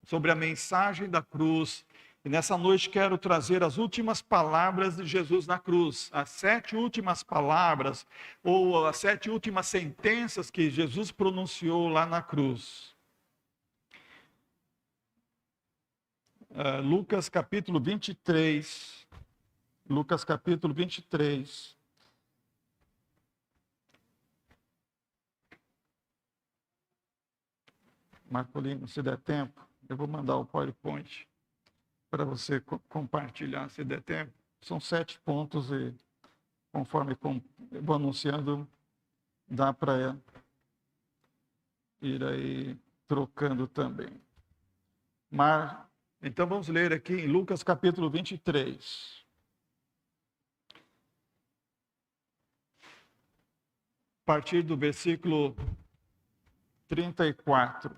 sobre a mensagem da cruz. E nessa noite quero trazer as últimas palavras de Jesus na cruz, as 7 últimas palavras, ou as 7 últimas sentenças que Jesus pronunciou lá na cruz. Lucas capítulo 23. Lucas capítulo 23. Marcolino, se der tempo, eu vou mandar o PowerPoint para você compartilhar, se der tempo. São 7 pontos e, conforme eu vou anunciando, dá para ir aí trocando também. Então vamos ler aqui em Lucas capítulo 23. A partir do versículo 34.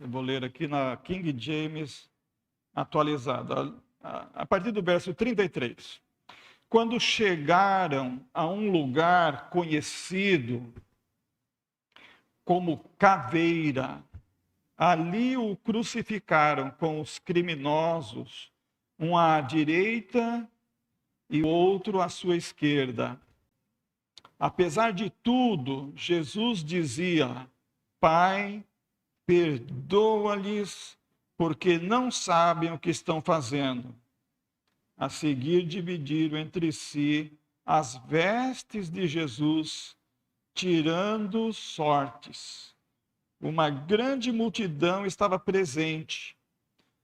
Eu vou ler aqui na King James atualizada, a partir do verso 33. Quando chegaram a um lugar conhecido como Caveira, ali o crucificaram com os criminosos, um à direita e outro à sua esquerda. Apesar de tudo, Jesus dizia: Pai, perdoa-lhes, porque não sabem o que estão fazendo. A seguir, dividiram entre si as vestes de Jesus, tirando sortes. Uma grande multidão estava presente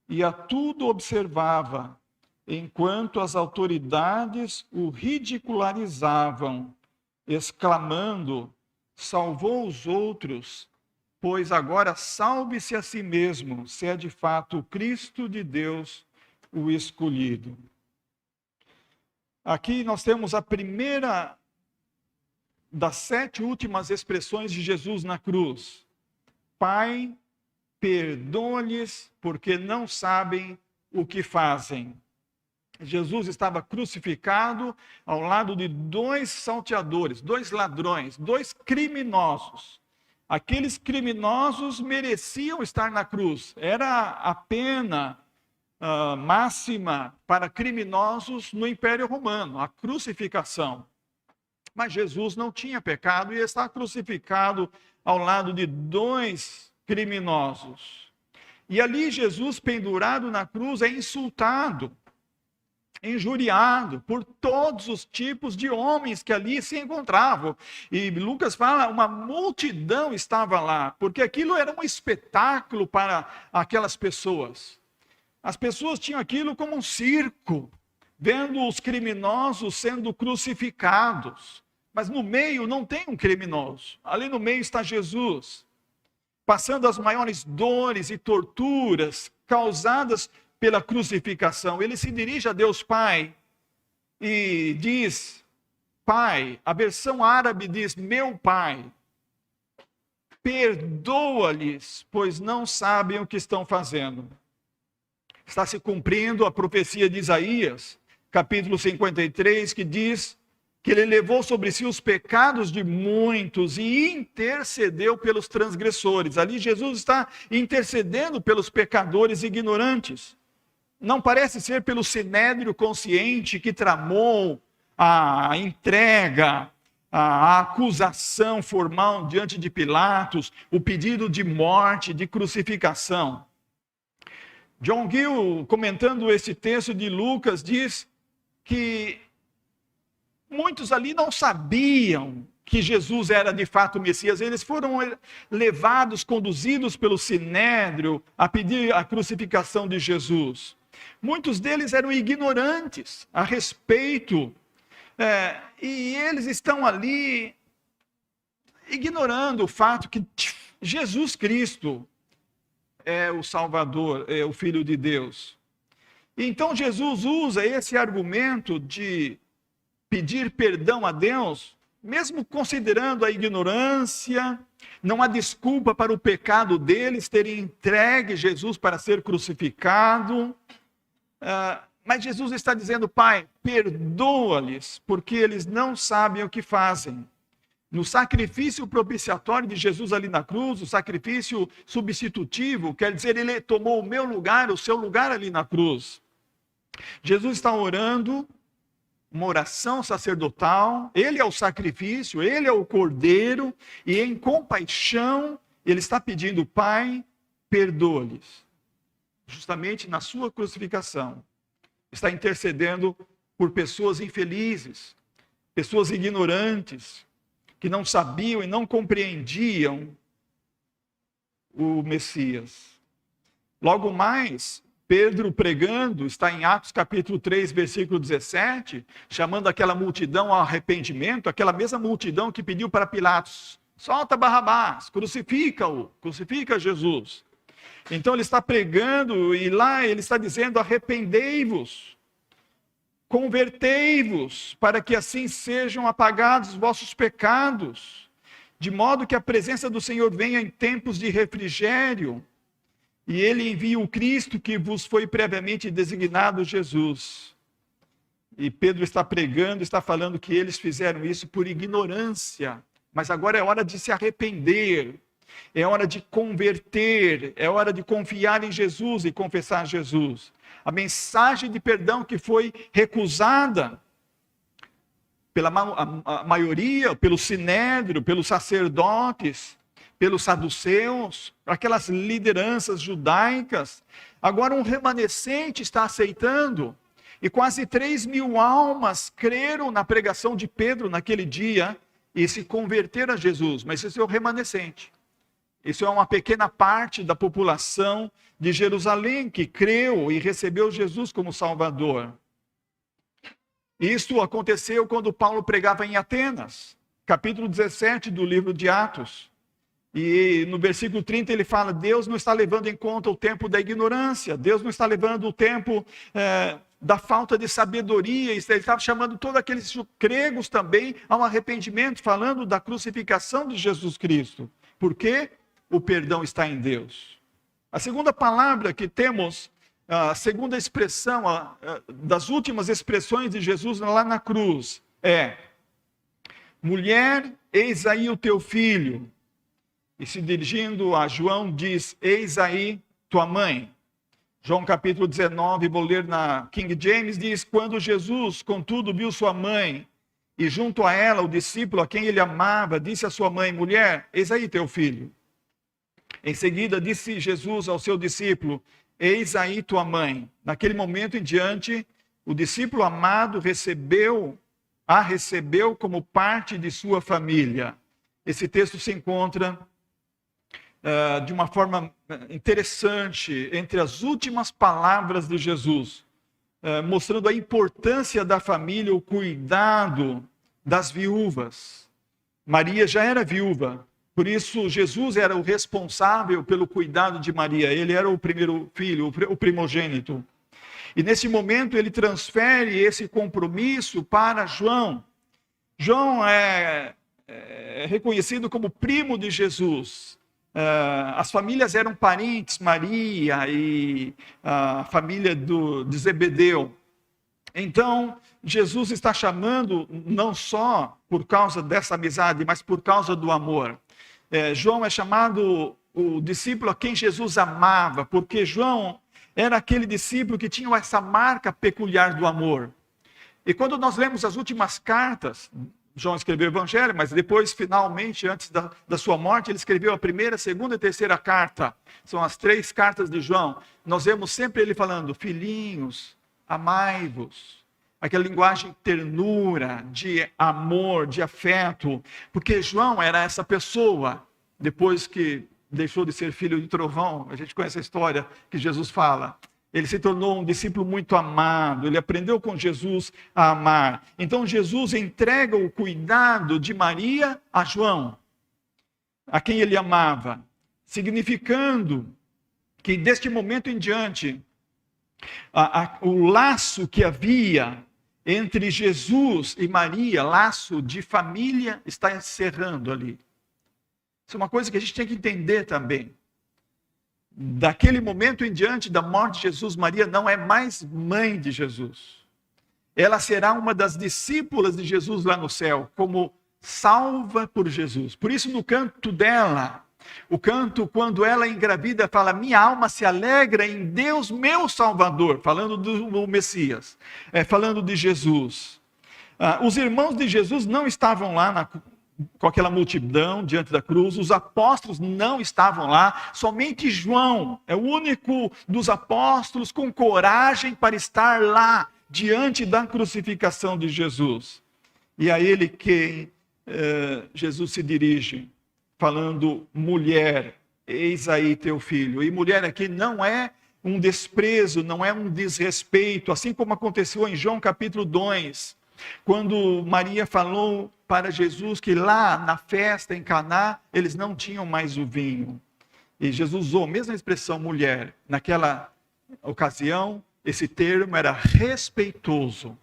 e a tudo observava, enquanto as autoridades o ridicularizavam, exclamando: salvou os outros, pois agora salve-se a si mesmo, se é de fato o Cristo de Deus, o escolhido. Aqui nós temos a primeira das 7 últimas expressões de Jesus na cruz. Pai, perdoa-lhes, porque não sabem o que fazem. Jesus estava crucificado ao lado de 2 salteadores, 2 ladrões, 2 criminosos. Aqueles criminosos mereciam estar na cruz. Era a pena máxima para criminosos no Império Romano, a crucificação. Mas Jesus não tinha pecado e está crucificado ao lado de 2 criminosos. E ali Jesus, pendurado na cruz, é insultado, injuriado por todos os tipos de homens que ali se encontravam. E Lucas fala, uma multidão estava lá, porque aquilo era um espetáculo para aquelas pessoas. As pessoas tinham aquilo como um circo, vendo os criminosos sendo crucificados. Mas no meio não tem um criminoso. Ali no meio está Jesus, passando as maiores dores e torturas causadas pela crucificação. Ele se dirige a Deus Pai e diz: Pai, a versão árabe diz: meu Pai, perdoa-lhes, pois não sabem o que estão fazendo. Está se cumprindo a profecia de Isaías, capítulo 53, que diz que ele levou sobre si os pecados de muitos e intercedeu pelos transgressores. Ali Jesus está intercedendo pelos pecadores ignorantes. Não parece ser pelo sinédrio consciente que tramou a entrega, a acusação formal diante de Pilatos, o pedido de morte, de crucificação. John Gill, comentando esse texto de Lucas, diz que muitos ali não sabiam que Jesus era de fato o Messias. Eles foram levados, conduzidos pelo sinédrio a pedir a crucificação de Jesus. Muitos deles eram ignorantes a respeito, e eles estão ali ignorando o fato que Jesus Cristo é o Salvador, é o Filho de Deus. Então Jesus usa esse argumento de pedir perdão a Deus, mesmo considerando a ignorância, não há desculpa para o pecado deles terem entregue Jesus para ser crucificado. Mas Jesus está dizendo, Pai, perdoa-lhes, porque eles não sabem o que fazem. No sacrifício propiciatório de Jesus ali na cruz, o sacrifício substitutivo, quer dizer, ele tomou o meu lugar, o seu lugar ali na cruz. Jesus está orando, uma oração sacerdotal, ele é o sacrifício, ele é o cordeiro, e em compaixão, ele está pedindo, Pai, perdoa-lhes. Justamente na sua crucificação, está intercedendo por pessoas infelizes, pessoas ignorantes, que não sabiam e não compreendiam o Messias. Logo mais, Pedro pregando, está em Atos capítulo 3, versículo 17, chamando aquela multidão ao arrependimento, aquela mesma multidão que pediu para Pilatos, solta Barrabás, crucifica-o, crucifica Jesus. Então ele está pregando e lá ele está dizendo, arrependei-vos, convertei-vos, para que assim sejam apagados os vossos pecados, de modo que a presença do Senhor venha em tempos de refrigério, e ele envia o Cristo que vos foi previamente designado, Jesus. E Pedro está pregando, está falando que eles fizeram isso por ignorância, mas agora é hora de se arrepender, é hora de converter, é hora de confiar em Jesus e confessar Jesus. A mensagem de perdão que foi recusada pela a maioria, pelo sinédrio, pelos sacerdotes, pelos saduceus, aquelas lideranças judaicas, agora um remanescente está aceitando, e quase 3.000 almas creram na pregação de Pedro naquele dia, e se converteram a Jesus, mas esse é o remanescente. Isso é uma pequena parte da população de Jerusalém que creu e recebeu Jesus como Salvador. Isso aconteceu quando Paulo pregava em Atenas, capítulo 17 do livro de Atos. E no versículo 30 ele fala, Deus não está levando em conta o tempo da ignorância, Deus não está levando o tempo da falta de sabedoria, ele estava chamando todos aqueles gregos também a um arrependimento, falando da crucificação de Jesus Cristo. Por quê? O perdão está em Deus. A segunda palavra que temos, a segunda expressão, das últimas expressões de Jesus lá na cruz, é: mulher, eis aí o teu filho. E se dirigindo a João, diz: eis aí tua mãe. João capítulo 19, vou ler na King James, diz: quando Jesus, contudo, viu sua mãe, e junto a ela o discípulo a quem ele amava, disse à sua mãe: mulher, eis aí teu filho. Em seguida, disse Jesus ao seu discípulo: eis aí tua mãe. Naquele momento em diante, o discípulo amado a recebeu como parte de sua família. Esse texto se encontra de uma forma interessante entre as últimas palavras de Jesus, mostrando a importância da família, o cuidado das viúvas. Maria já era viúva, por isso Jesus era o responsável pelo cuidado de Maria, ele era o primeiro filho, o primogênito. E nesse momento ele transfere esse compromisso para João. João é reconhecido como primo de Jesus. As famílias eram parentes, Maria e a família de Zebedeu. Então, Jesus está chamando não só por causa dessa amizade, mas por causa do amor. João é chamado o discípulo a quem Jesus amava, porque João era aquele discípulo que tinha essa marca peculiar do amor. E quando nós lemos as últimas cartas, João escreveu o Evangelho, mas depois, finalmente, antes da sua morte, ele escreveu a primeira, segunda e terceira carta. São as 3 cartas de João. Nós vemos sempre ele falando: filhinhos, amai-vos. Aquela linguagem de ternura, de amor, de afeto. Porque João era essa pessoa, depois que deixou de ser filho de trovão, a gente conhece a história que Jesus fala. Ele se tornou um discípulo muito amado, ele aprendeu com Jesus a amar. Então Jesus entrega o cuidado de Maria a João, a quem ele amava, significando que deste momento em diante, o laço que havia entre Jesus e Maria, laço de família, está encerrando ali. Isso é uma coisa que a gente tem que entender também. daquele momento em diante da morte de Jesus, Maria não é mais mãe de Jesus. Ela será uma das discípulas de Jesus lá no céu, como salva por Jesus. Por isso, no canto dela, o canto, quando ela engravida, fala: minha alma se alegra em Deus, meu Salvador, falando do Messias, falando de Jesus. Os irmãos de Jesus não estavam lá com aquela multidão diante da cruz, os apóstolos não estavam lá, somente João é o único dos apóstolos com coragem para estar lá, diante da crucificação de Jesus. E a ele que Jesus se dirige, falando: mulher, eis aí teu filho. E mulher aqui não é um desprezo, não é um desrespeito, assim como aconteceu em João capítulo 2, quando Maria falou para Jesus que lá na festa em Caná, eles não tinham mais o vinho. E Jesus usou a mesma expressão mulher. Naquela ocasião, esse termo era respeitoso.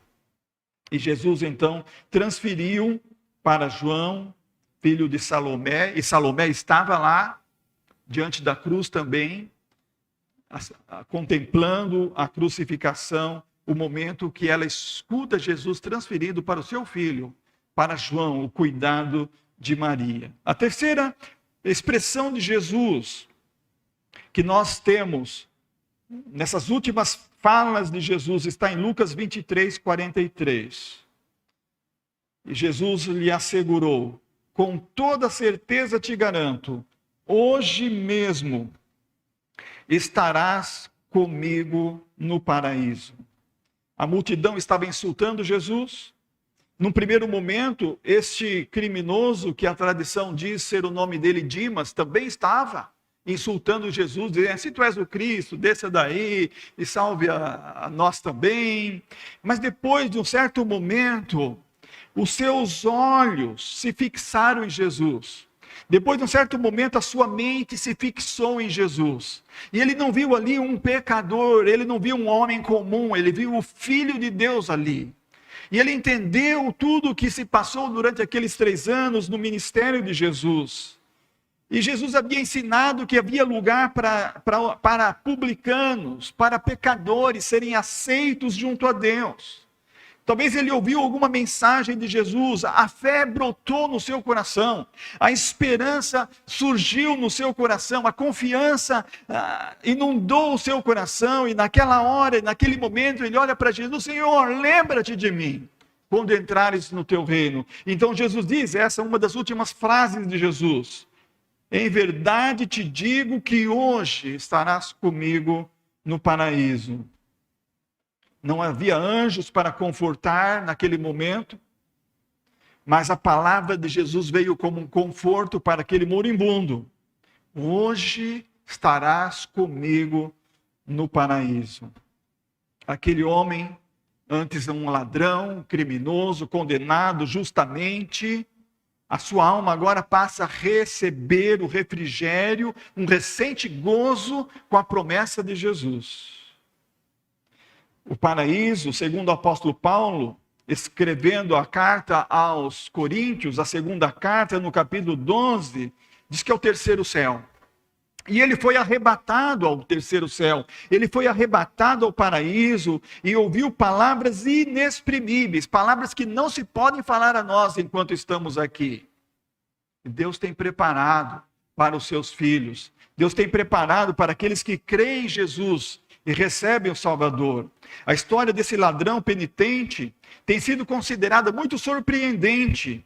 E Jesus então transferiu para João, filho de Salomé, e Salomé estava lá, diante da cruz também, contemplando a crucificação, o momento que ela escuta Jesus transferido para o seu filho, para João, o cuidado de Maria. A terceira expressão de Jesus que nós temos nessas últimas falas de Jesus está em Lucas 23, 43. E Jesus lhe assegurou: com toda certeza te garanto, hoje mesmo estarás comigo no paraíso. A multidão estava insultando Jesus. Num primeiro momento, este criminoso, que a tradição diz ser o nome dele Dimas, também estava insultando Jesus, dizendo: se tu és o Cristo, desça daí e salve a nós também. Mas depois de um certo momento, os seus olhos se fixaram em Jesus. Depois de um certo momento, a sua mente se fixou em Jesus. E ele não viu ali um pecador, ele não viu um homem comum, ele viu o Filho de Deus ali. E ele entendeu tudo o que se passou durante aqueles 3 anos no ministério de Jesus. E Jesus havia ensinado que havia lugar para publicanos, para pecadores serem aceitos junto a Deus. Talvez ele ouviu alguma mensagem de Jesus, a fé brotou no seu coração, a esperança surgiu no seu coração, a confiança inundou o seu coração, e naquela hora, naquele momento, ele olha para Jesus: Senhor, lembra-te de mim quando entrares no teu reino. Então Jesus diz, essa é uma das últimas frases de Jesus: em verdade te digo que hoje estarás comigo no paraíso. Não havia anjos para confortar naquele momento, mas a palavra de Jesus veio como um conforto para aquele moribundo: hoje estarás comigo no paraíso. Aquele homem, antes um ladrão, criminoso, condenado justamente, a sua alma agora passa a receber o refrigério, um recente gozo com a promessa de Jesus. O paraíso, segundo o apóstolo Paulo, escrevendo a carta aos Coríntios, a segunda carta, no capítulo 12, diz que é o terceiro céu. E ele foi arrebatado ao terceiro céu, ele foi arrebatado ao paraíso e ouviu palavras inexprimíveis, palavras que não se podem falar a nós enquanto estamos aqui. Deus tem preparado para os seus filhos, Deus tem preparado para aqueles que creem em Jesus e recebem o Salvador. A história desse ladrão penitente tem sido considerada muito surpreendente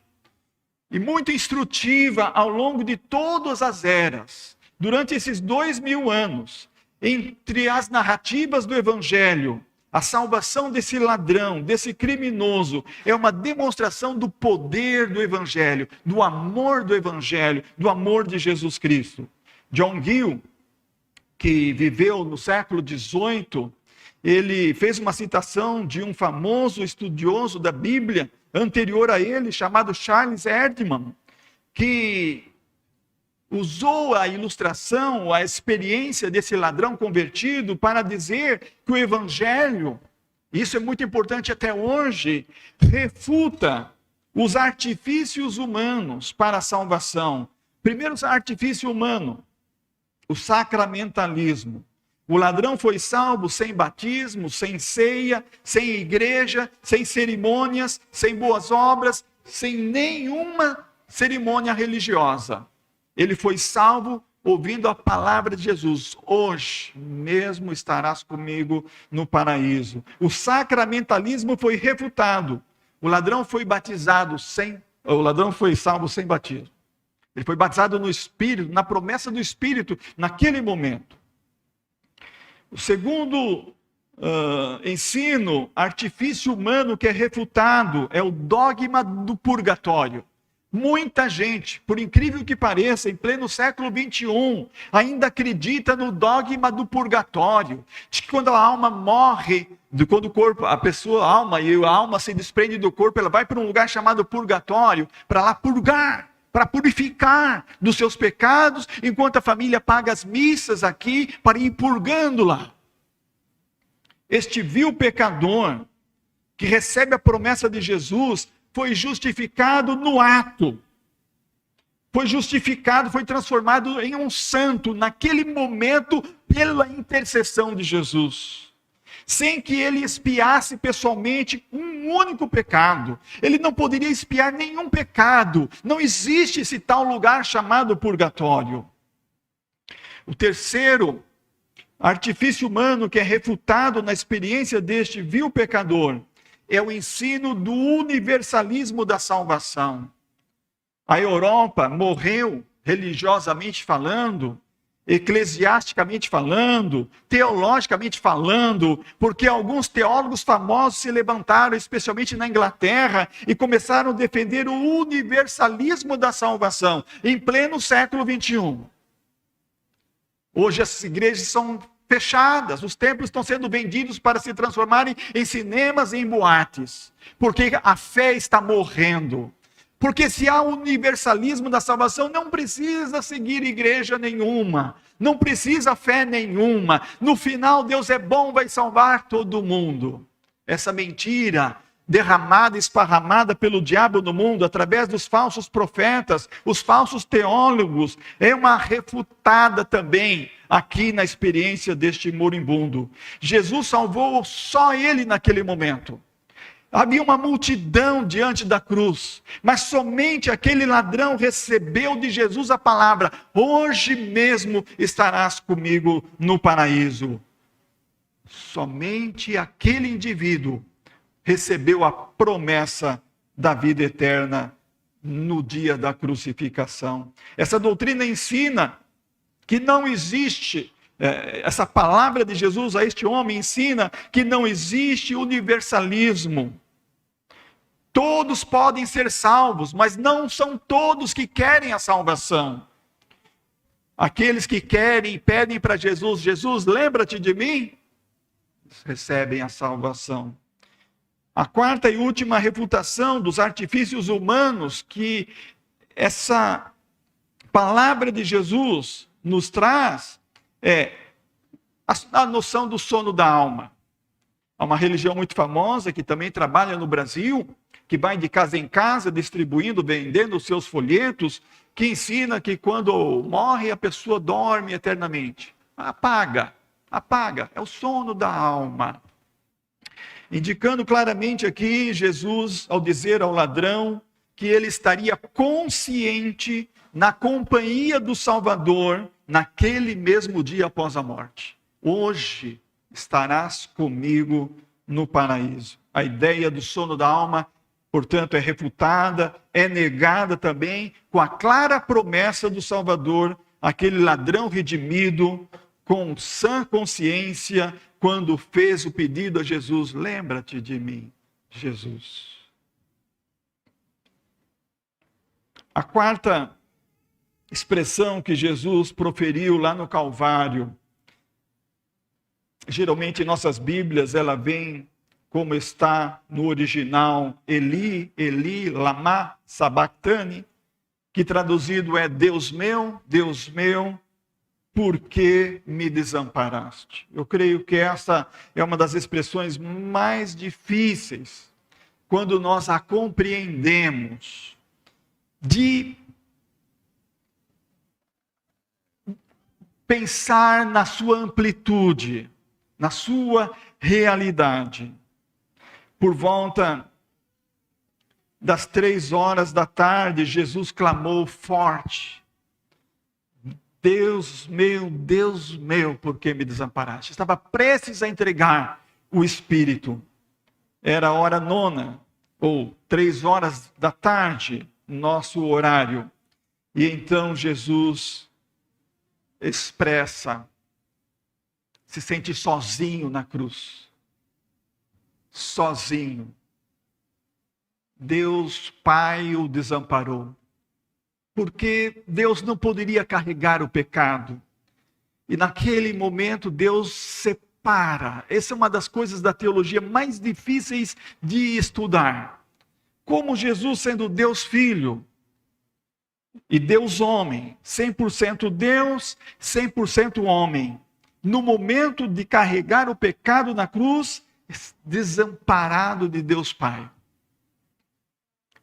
e muito instrutiva ao longo de todas as eras. Durante esses 2000 anos, entre as narrativas do Evangelho, a salvação desse ladrão, desse criminoso, é uma demonstração do poder do Evangelho, do amor do Evangelho, do amor de Jesus Cristo. John Gill, que viveu no século XVIII, ele fez uma citação de um famoso estudioso da Bíblia, anterior a ele, chamado Charles Erdman, que usou a ilustração, a experiência desse ladrão convertido para dizer que o Evangelho, isso é muito importante até hoje, refuta os artifícios humanos para a salvação. Primeiro artifício humano, o sacramentalismo. O ladrão foi salvo sem batismo, sem ceia, sem igreja, sem cerimônias, sem boas obras, sem nenhuma cerimônia religiosa. Ele foi salvo ouvindo a palavra de Jesus. Hoje mesmo estarás comigo no paraíso. O sacramentalismo foi refutado. O ladrão foi salvo sem batismo. Ele foi batizado no Espírito, na promessa do Espírito, naquele momento. O segundo ensino, artifício humano que é refutado, é o dogma do purgatório. Muita gente, por incrível que pareça, em pleno século XXI, ainda acredita no dogma do purgatório, de que quando a alma morre, quando o corpo, a alma se desprende do corpo, ela vai para um lugar chamado purgatório, para lá purgar, para purificar dos seus pecados, enquanto a família paga as missas aqui para ir purgando lá. Este vil pecador que recebe a promessa de Jesus foi justificado no ato. Foi justificado, foi transformado em um santo naquele momento pela intercessão de Jesus. Sem que ele expiasse pessoalmente um único pecado. Ele não poderia expiar nenhum pecado. Não existe esse tal lugar chamado purgatório. O terceiro artifício humano que é refutado na experiência deste vil pecador é o ensino do universalismo da salvação. A Europa morreu, religiosamente falando, eclesiasticamente falando, teologicamente falando, porque alguns teólogos famosos se levantaram, especialmente na Inglaterra, e começaram a defender o universalismo da salvação, em pleno século XXI. Hoje essas igrejas são fechadas, os templos estão sendo vendidos para se transformarem em cinemas e em boates, porque a fé está morrendo. Porque se há universalismo da salvação, não precisa seguir igreja nenhuma, não precisa fé nenhuma. No final, Deus é bom, vai salvar todo mundo. Essa mentira derramada, esparramada pelo diabo no mundo, através dos falsos profetas, os falsos teólogos, é uma refutada também aqui na experiência deste moribundo. Jesus salvou só ele naquele momento. Havia uma multidão diante da cruz, mas somente aquele ladrão recebeu de Jesus a palavra: hoje mesmo estarás comigo no paraíso. Somente aquele indivíduo recebeu a promessa da vida eterna no dia da crucificação. Essa doutrina ensina que não existe, essa palavra de Jesus a este homem ensina que não existe universalismo. Todos podem ser salvos, mas não são todos que querem a salvação. Aqueles que querem e pedem para Jesus: Jesus, lembra-te de mim, recebem a salvação. A quarta e última refutação dos artifícios humanos que essa palavra de Jesus nos traz é a noção do sono da alma. Há uma religião muito famosa que também trabalha no Brasil, que vai de casa em casa distribuindo, vendendo os seus folhetos, que ensina que quando morre a pessoa dorme eternamente. Apaga, é o sono da alma. Indicando claramente aqui Jesus ao dizer ao ladrão que ele estaria consciente na companhia do Salvador naquele mesmo dia após a morte. Hoje estarás comigo no paraíso. A ideia do sono da alma, portanto, é refutada, é negada também com a clara promessa do Salvador, aquele ladrão redimido, com sã consciência, quando fez o pedido a Jesus: lembra-te de mim, Jesus. A quarta expressão que Jesus proferiu lá no Calvário, geralmente em nossas Bíblias ela vem como está no original: Eli, Eli, lama sabachthani, que traduzido é: Deus meu, por que me desamparaste? Eu creio que essa é uma das expressões mais difíceis quando nós a compreendemos, de pensar na sua amplitude, na sua realidade. Por volta das 3 horas da tarde, Jesus clamou forte: Deus meu, por que me desamparaste? Estava prestes a entregar o Espírito. Era a hora 9, ou 3 horas da tarde, nosso horário. E então Jesus expressa, se sente sozinho na cruz. Sozinho. Deus Pai o desamparou. Porque Deus não poderia carregar o pecado. E naquele momento Deus separa. Essa é uma das coisas da teologia mais difíceis de estudar. Como Jesus, sendo Deus Filho e Deus Homem, 100% Deus, 100% homem, no momento de carregar o pecado na cruz, desamparado de Deus Pai.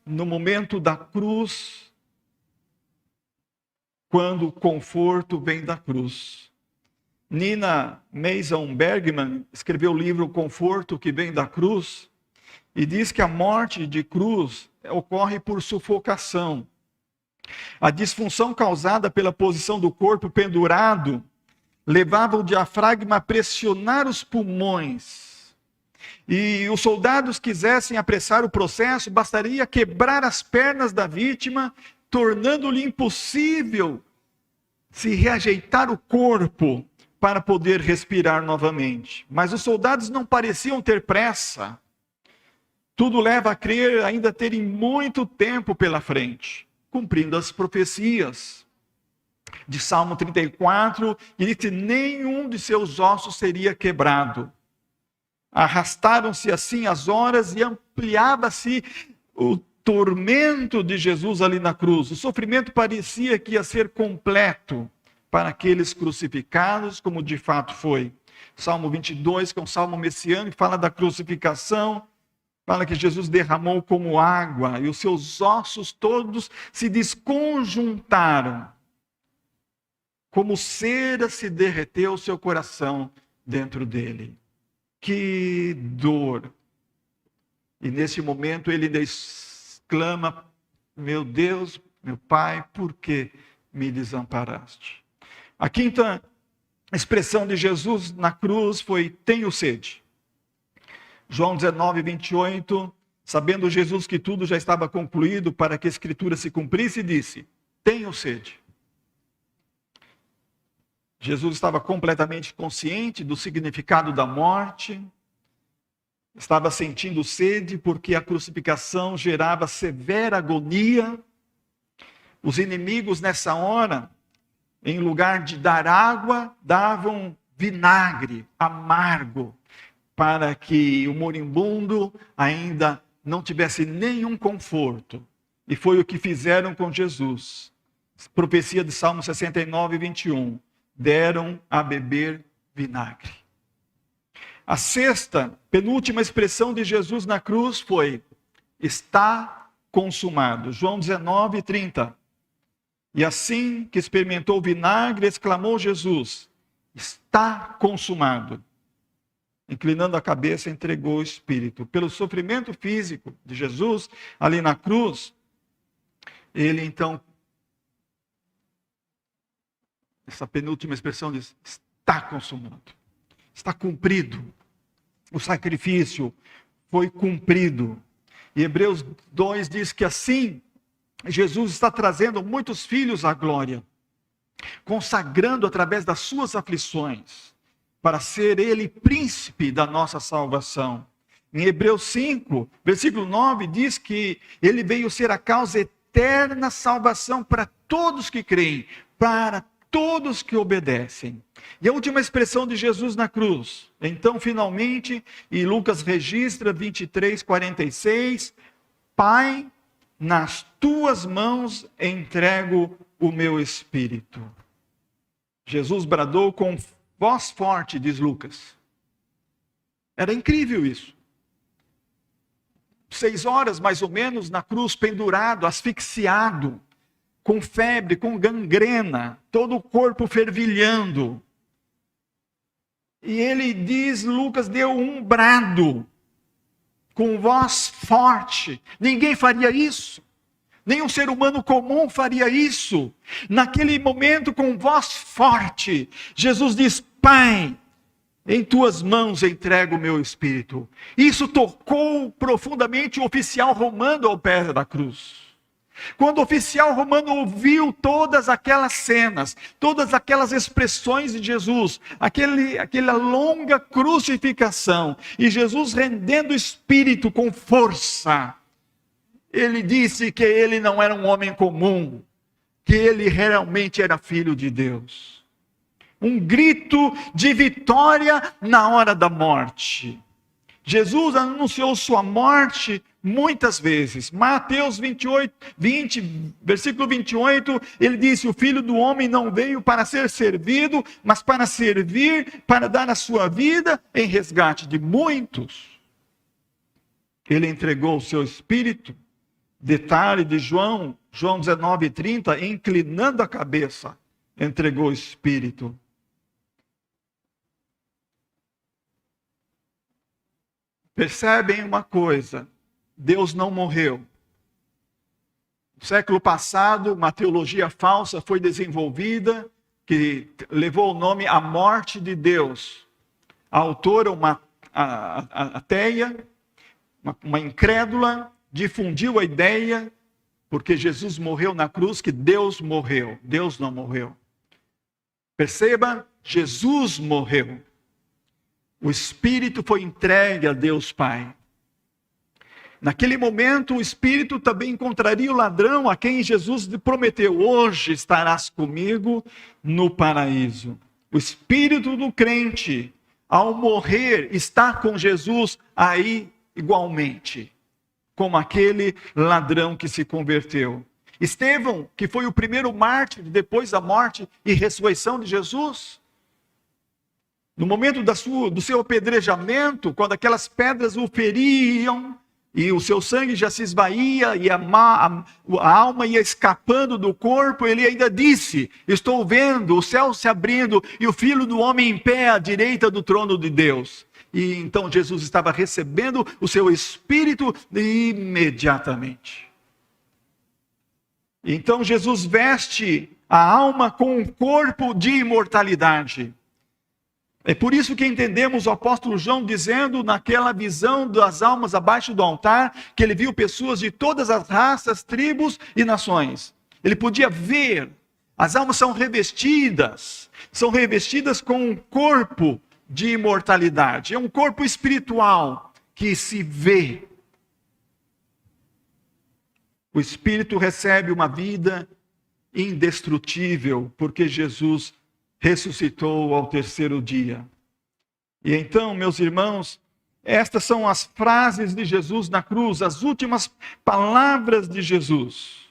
No momento da cruz, quando o conforto vem da cruz. Nina Mason Bergman escreveu o livro O Conforto que Vem da Cruz e diz que a morte de cruz ocorre por sufocação. A disfunção causada pela posição do corpo pendurado levava o diafragma a pressionar os pulmões. E os soldados quisessem apressar o processo, bastaria quebrar as pernas da vítima, tornando-lhe impossível se reajeitar o corpo para poder respirar novamente. Mas os soldados não pareciam ter pressa. Tudo leva a crer ainda terem muito tempo pela frente, cumprindo as profecias de Salmo 34, que diz que nenhum de seus ossos seria quebrado. Arrastaram-se assim as horas e ampliava-se o tormento de Jesus ali na cruz. O sofrimento parecia que ia ser completo para aqueles crucificados, como de fato foi. Salmo 22, que é um salmo messiânico, fala da crucificação, fala que Jesus derramou como água e os seus ossos todos se desconjuntaram. Como cera se derreteu o seu coração dentro dele. Que dor! E nesse momento ele exclama: meu Deus, meu Pai, por que me desamparaste? A quinta expressão de Jesus na cruz foi: tenho sede. João 19, 28, sabendo Jesus que tudo já estava concluído para que a Escritura se cumprisse, disse: tenho sede. Jesus estava completamente consciente do significado da morte, estava sentindo sede porque a crucificação gerava severa agonia. Os inimigos nessa hora, em lugar de dar água, davam vinagre amargo, para que o moribundo ainda não tivesse nenhum conforto. E foi o que fizeram com Jesus. Profecia de Salmo 69, 21. Deram a beber vinagre. A sexta, penúltima expressão de Jesus na cruz foi: está consumado. João 19, 30. E assim que experimentou o vinagre, exclamou Jesus: está consumado. Inclinando a cabeça, entregou o Espírito. Pelo sofrimento físico de Jesus, ali na cruz, ele então, essa penúltima expressão diz: está consumado. Está cumprido. O sacrifício foi cumprido. E Hebreus 2 diz que assim, Jesus está trazendo muitos filhos à glória, consagrando através das suas aflições, para ser ele príncipe da nossa salvação. Em Hebreus 5, versículo 9, diz que ele veio ser a causa eterna salvação para todos que creem, para todos que obedecem. E a última expressão de Jesus na cruz, então finalmente, e Lucas registra 23, 46, Pai, nas tuas mãos entrego o meu espírito. Jesus bradou com voz forte, diz Lucas. Era incrível isso. 6 horas mais ou menos na cruz, pendurado, asfixiado. com febre, com gangrena, todo o corpo fervilhando. E ele diz, Lucas deu um brado, com voz forte. Ninguém faria isso. Nem um ser humano comum faria isso. Naquele momento, com voz forte, Jesus diz, Pai, em tuas mãos entrego o meu espírito. Isso tocou profundamente o oficial romano ao pé da cruz. Quando o oficial romano ouviu todas aquelas cenas, todas aquelas expressões de Jesus, aquela longa crucificação, e Jesus rendendo o espírito com força, ele disse que ele não era um homem comum, que ele realmente era filho de Deus. Um grito de vitória na hora da morte. Jesus anunciou sua morte muitas vezes. Mateus 20, versículo 28, ele disse, o Filho do Homem não veio para ser servido, mas para servir, para dar a sua vida em resgate de muitos. Ele entregou o seu espírito. Detalhe de João 19:30, inclinando a cabeça, entregou o espírito. Percebem uma coisa, Deus não morreu. No século passado, uma teologia falsa foi desenvolvida, que levou o nome A Morte de Deus. A autora, uma ateia, uma incrédula, difundiu a ideia, porque Jesus morreu na cruz, que Deus morreu. Deus não morreu. Perceba, Jesus morreu. O Espírito foi entregue a Deus Pai. Naquele momento, o Espírito também encontraria o ladrão a quem Jesus prometeu, hoje estarás comigo no paraíso. O Espírito do crente, ao morrer, está com Jesus aí igualmente, como aquele ladrão que se converteu. Estevão, que foi o primeiro mártir depois da morte e ressurreição de Jesus, no momento do seu apedrejamento, quando aquelas pedras o feriam, e o seu sangue já se esvaía, e a alma ia escapando do corpo, ele ainda disse, estou vendo o céu se abrindo, e o Filho do Homem em pé à direita do trono de Deus. E então Jesus estava recebendo o seu Espírito imediatamente. Então Jesus veste a alma com um corpo de imortalidade. É por isso que entendemos o apóstolo João dizendo naquela visão das almas abaixo do altar, que ele viu pessoas de todas as raças, tribos e nações. Ele podia ver, as almas são revestidas com um corpo de imortalidade. É um corpo espiritual que se vê. O espírito recebe uma vida indestrutível, porque Jesus ressuscitou ao terceiro dia. E então, meus irmãos, estas são as frases de Jesus na cruz, as últimas palavras de Jesus.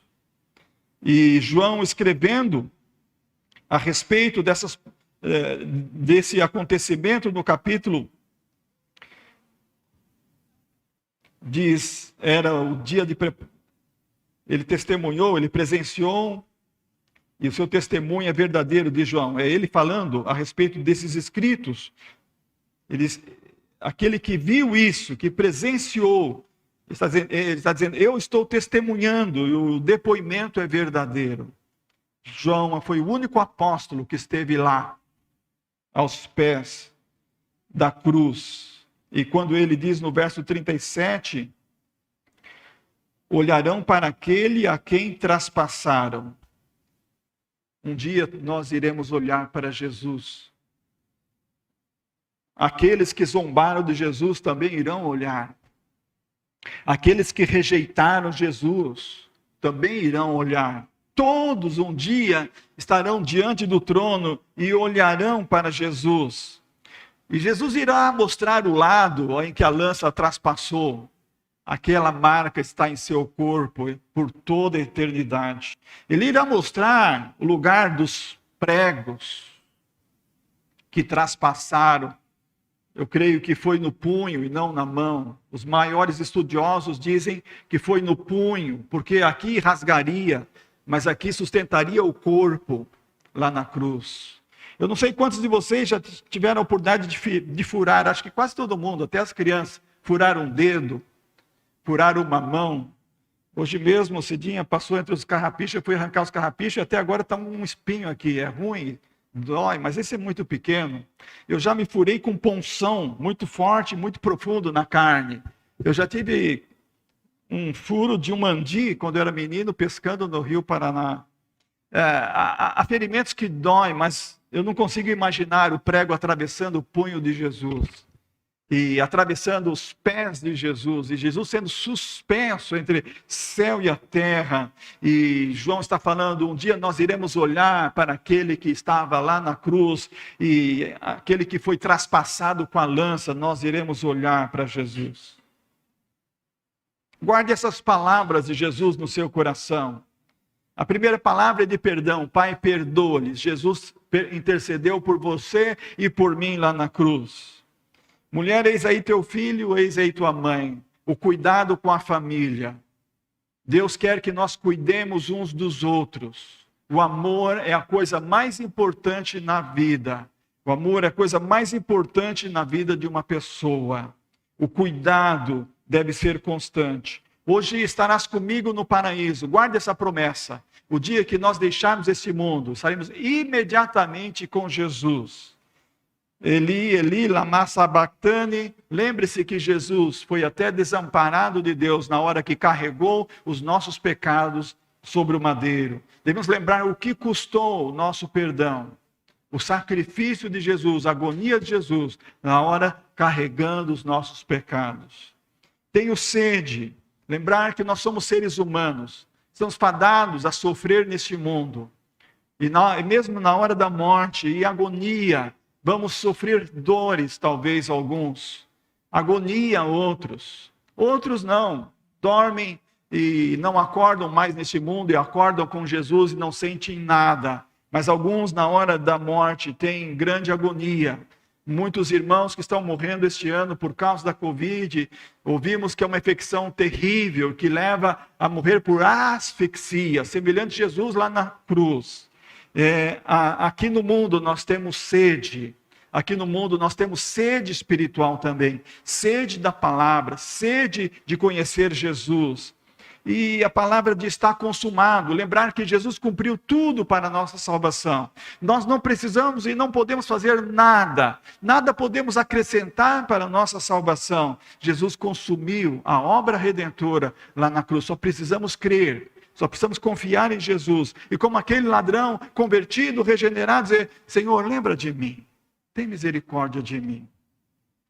E João, escrevendo a respeito desse acontecimento no capítulo, diz, era o dia de... Ele testemunhou, ele presenciou, e o seu testemunho é verdadeiro, de João. É ele falando a respeito desses escritos. Aquele que viu isso, que presenciou, ele está dizendo, eu estou testemunhando, e o depoimento é verdadeiro. João foi o único apóstolo que esteve lá, aos pés da cruz. E quando ele diz no verso 37, olharão para aquele a quem traspassaram. Um dia nós iremos olhar para Jesus. Aqueles que zombaram de Jesus também irão olhar. Aqueles que rejeitaram Jesus também irão olhar. Todos um dia estarão diante do trono e olharão para Jesus. E Jesus irá mostrar o lado em que a lança traspassou. Aquela marca está em seu corpo por toda a eternidade. Ele irá mostrar o lugar dos pregos que traspassaram. Eu creio que foi no punho e não na mão. Os maiores estudiosos dizem que foi no punho, porque aqui rasgaria, mas aqui sustentaria o corpo lá na cruz. Eu não sei quantos de vocês já tiveram a oportunidade de furar, acho que quase todo mundo, até as crianças, furar um dedo, furar uma mão. Hoje mesmo, o Cidinha passou entre os carrapichos, eu fui arrancar os carrapichos e até agora está um espinho aqui, é ruim, dói, mas esse é muito pequeno. Eu já me furei com punção muito forte, muito profundo na carne. Eu já tive um furo de um mandi quando eu era menino, pescando no Rio Paraná. Há ferimentos que doem, mas eu não consigo imaginar o prego atravessando o punho de Jesus e atravessando os pés de Jesus, e Jesus sendo suspenso entre céu e a terra. E João está falando, um dia nós iremos olhar para aquele que estava lá na cruz, e aquele que foi traspassado com a lança, nós iremos olhar para Jesus. Guarde essas palavras de Jesus no seu coração. A primeira palavra é de perdão. Pai, perdoa-lhes. Jesus intercedeu por você e por mim lá na cruz. Mulher, eis aí teu filho, eis aí tua mãe. O cuidado com a família. Deus quer que nós cuidemos uns dos outros. O amor é a coisa mais importante na vida. O amor é a coisa mais importante na vida de uma pessoa. O cuidado deve ser constante. Hoje estarás comigo no paraíso. Guarde essa promessa. O dia que nós deixarmos esse mundo, estaremos imediatamente com Jesus. Eli, Eli, lama sabachthani. Lembre-se que Jesus foi até desamparado de Deus na hora que carregou os nossos pecados sobre o madeiro. Devemos lembrar o que custou o nosso perdão. O sacrifício de Jesus, a agonia de Jesus, na hora carregando os nossos pecados. Tenho sede. Lembrar que nós somos seres humanos. Estamos fadados a sofrer neste mundo. E mesmo na hora da morte e agonia, vamos sofrer dores, talvez alguns. Agonia, outros. Outros não. Dormem e não acordam mais neste mundo e acordam com Jesus e não sentem nada. Mas alguns, na hora da morte, têm grande agonia. Muitos irmãos que estão morrendo este ano por causa da Covid, ouvimos que é uma infecção terrível, que leva a morrer por asfixia, semelhante a Jesus lá na cruz. Aqui no mundo nós temos sede, aqui no mundo nós temos sede espiritual também, sede da palavra, sede de conhecer Jesus. E a palavra de estar consumado, lembrar que Jesus cumpriu tudo para a nossa salvação. Nós não precisamos e não podemos fazer nada, nada podemos acrescentar para a nossa salvação. Jesus consumiu a obra redentora lá na cruz, só precisamos crer. Só precisamos confiar em Jesus. E como aquele ladrão convertido, regenerado, dizer, Senhor, lembra de mim. Tem misericórdia de mim.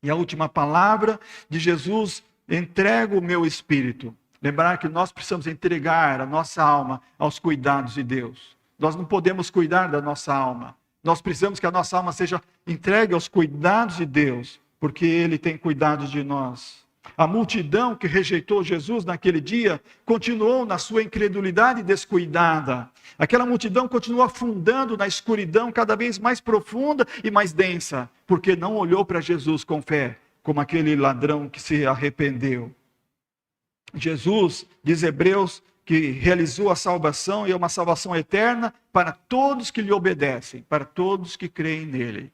E a última palavra de Jesus, entrego o meu espírito. Lembrar que nós precisamos entregar a nossa alma aos cuidados de Deus. Nós não podemos cuidar da nossa alma. Nós precisamos que a nossa alma seja entregue aos cuidados de Deus, porque Ele tem cuidado de nós. A multidão que rejeitou Jesus naquele dia continuou na sua incredulidade descuidada. Aquela multidão continuou afundando na escuridão cada vez mais profunda e mais densa, porque não olhou para Jesus com fé, como aquele ladrão que se arrependeu. Jesus, diz Hebreus, que realizou a salvação e é uma salvação eterna para todos que lhe obedecem, para todos que creem nele.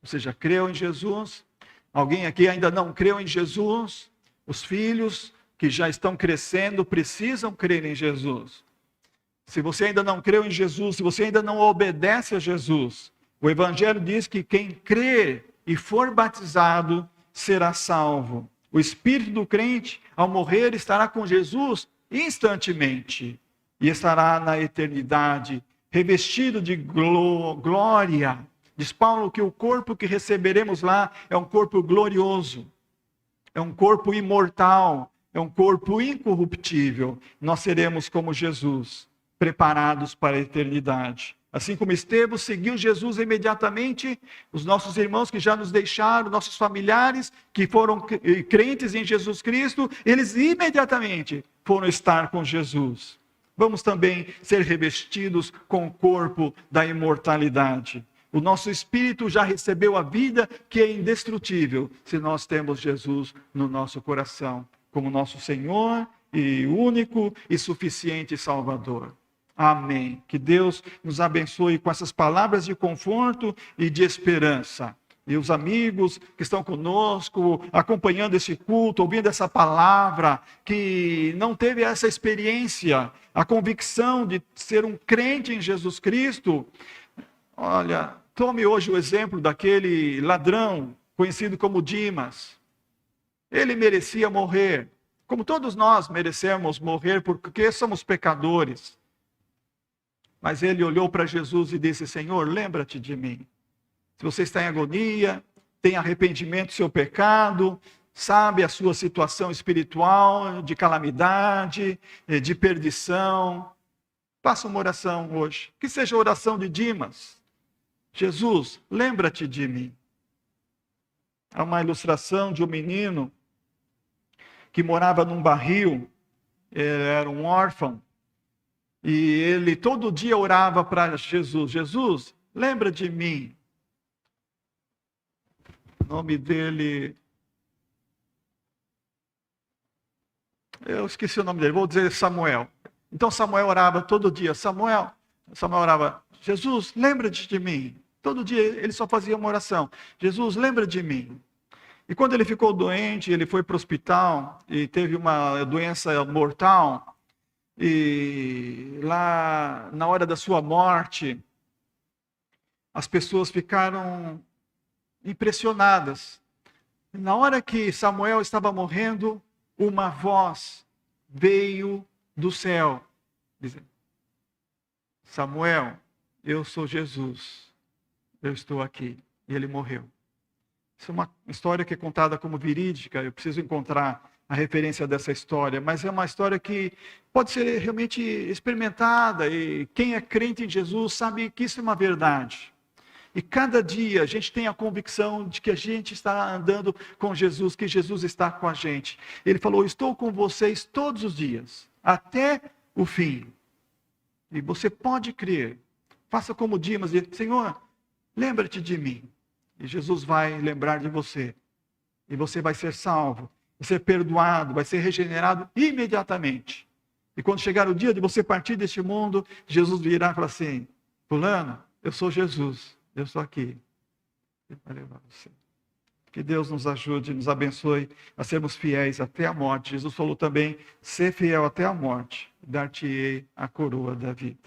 Ou seja, creu em Jesus. Alguém aqui ainda não creu em Jesus? Os filhos que já estão crescendo precisam crer em Jesus. Se você ainda não creu em Jesus, se você ainda não obedece a Jesus, o Evangelho diz que quem crer e for batizado será salvo. O espírito do crente, ao morrer, estará com Jesus instantemente e estará na eternidade, revestido de glória. Diz Paulo que o corpo que receberemos lá é um corpo glorioso, é um corpo imortal, é um corpo incorruptível. Nós seremos como Jesus, preparados para a eternidade. Assim como Estevão seguiu Jesus imediatamente, os nossos irmãos que já nos deixaram, nossos familiares que foram crentes em Jesus Cristo, eles imediatamente foram estar com Jesus. Vamos também ser revestidos com o corpo da imortalidade. O nosso espírito já recebeu a vida que é indestrutível, se nós temos Jesus no nosso coração, como nosso Senhor e único e suficiente Salvador. Amém. Que Deus nos abençoe com essas palavras de conforto e de esperança. E os amigos que estão conosco, acompanhando esse culto, ouvindo essa palavra, que não teve essa experiência, a convicção de ser um crente em Jesus Cristo, olha, tome hoje o exemplo daquele ladrão conhecido como Dimas. Ele merecia morrer, como todos nós merecemos morrer, porque somos pecadores. Mas ele olhou para Jesus e disse: Senhor, lembra-te de mim. Se você está em agonia, tem arrependimento do seu pecado, sabe a sua situação espiritual, de calamidade, de perdição, faça uma oração hoje. Que seja a oração de Dimas. Jesus, lembra-te de mim. Há uma ilustração de um menino que morava num barril, ele era um órfão, e ele todo dia orava para Jesus: Jesus, lembra de mim. O nome dele, eu esqueci o nome dele, vou dizer Samuel. Então Samuel orava todo dia. Samuel orava: Jesus, lembra-te de mim. Todo dia ele só fazia uma oração: Jesus, lembra de mim. E quando ele ficou doente, ele foi para o hospital e teve uma doença mortal. E lá, na hora da sua morte, as pessoas ficaram impressionadas. Na hora que Samuel estava morrendo, uma voz veio do céu, dizendo: Samuel, eu sou Jesus, eu estou aqui. E ele morreu. Isso é uma história que é contada como verídica, eu preciso encontrar a referência dessa história, mas é uma história que pode ser realmente experimentada, e quem é crente em Jesus sabe que isso é uma verdade. E cada dia a gente tem a convicção de que a gente está andando com Jesus, que Jesus está com a gente. Ele falou: estou com vocês todos os dias, até o fim. E você pode crer. Faça como Dimas, diz: Senhor, lembra-te de mim. E Jesus vai lembrar de você. E você vai ser salvo, vai ser perdoado, vai ser regenerado imediatamente. E quando chegar o dia de você partir deste mundo, Jesus virá e falar assim: fulano, eu sou Jesus. Eu estou aqui para levar você. Que Deus nos ajude, nos abençoe a sermos fiéis até a morte. Jesus falou também: ser fiel até a morte, dar-te-ei a coroa da vida.